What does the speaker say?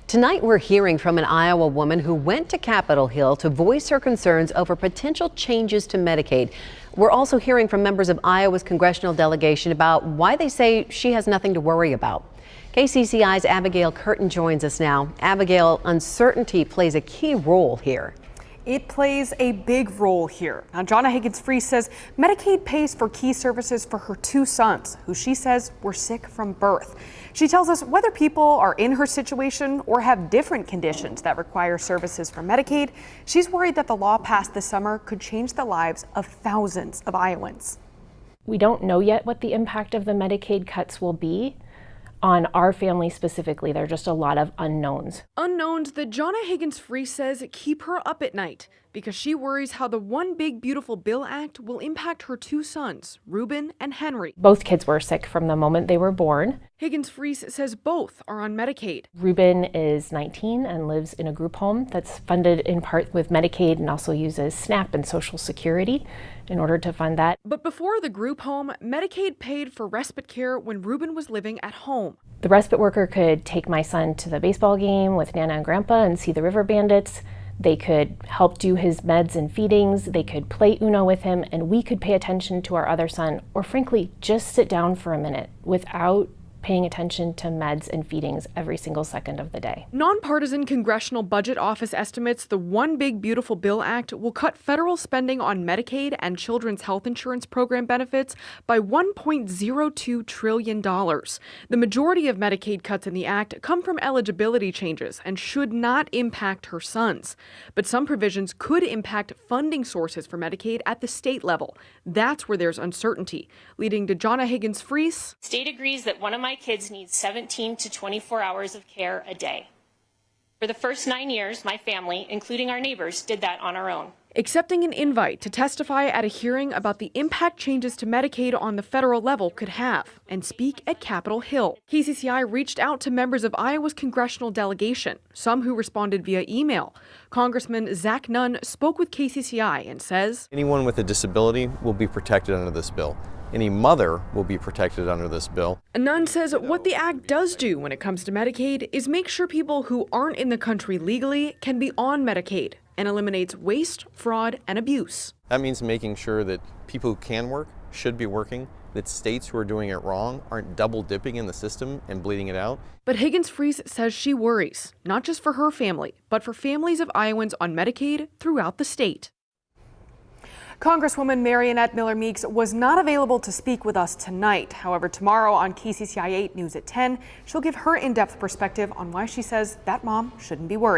Tonight, we're hearing from an Iowa woman who went to Capitol Hill to voice her concerns over potential changes to Medicaid. We're also hearing from members of Iowa's congressional delegation about why they say she has nothing to worry about. KCCI's Abigail Curtin joins us now. Abigail, uncertainty plays a key role here. It plays a big role here. Now, Jonna Higgins-Freeze says Medicaid pays for key services for her two sons, who she says were sick from birth. She tells us whether people are in her situation or have different conditions that require services from Medicaid, she's worried that the law passed this summer could change the lives of thousands of Iowans. We don't know yet what the impact of the Medicaid cuts will be on our family specifically. There are just a lot of unknowns. Unknowns that Jonna Higgins-Freeze says keep her up at night because she worries how the One Big Beautiful Bill Act will impact her two sons, Ruben and Henry. Both kids were sick from the moment they were born. Higgins-Freeze says both are on Medicaid. Ruben is 19 and lives in a group home that's funded in part with Medicaid and also uses SNAP and Social Security in order to fund that. But before the group home, Medicaid paid for respite care when Ruben was living at home. The respite worker could take my son to the baseball game with Nana and Grandpa and see the River Bandits. They could help do his meds and feedings. They could play Uno with him, and we could pay attention to our other son, or frankly, just sit down for a minute without paying attention to meds and feedings every single second of the day. Nonpartisan Congressional Budget Office estimates the One Big Beautiful Bill Act will cut federal spending on Medicaid and Children's Health Insurance Program benefits by $1.02 trillion. The majority of Medicaid cuts in the act come from eligibility changes and should not impact her sons. But some provisions could impact funding sources for Medicaid at the state level. That's where there's uncertainty, leading to Jonna Higgins-Freeze. State agrees that one of my kids needs 17 to 24 hours of care a day. For the first 9 years, my family, including our neighbors, did that on our own. Accepting an invite to testify at a hearing about the impact changes to Medicaid on the federal level could have and speak at Capitol Hill. KCCI reached out to members of Iowa's congressional delegation, some who responded via email. Congressman Zach Nunn spoke with KCCI and says, anyone with a disability will be protected under this bill. Any mother will be protected under this bill. Nunn says what the act does do when it comes to Medicaid is make sure people who aren't in the country legally can be on Medicaid and eliminates waste, fraud, and abuse. That means making sure that people who can work should be working, that states who are doing it wrong aren't double dipping in the system and bleeding it out. But Higgins-Freeze says she worries, not just for her family, but for families of Iowans on Medicaid throughout the state. Congresswoman Mariannette Miller Meeks was not available to speak with us tonight. However, tomorrow on KCCI 8 News at 10, she'll give her in-depth perspective on why she says that mom shouldn't be worried.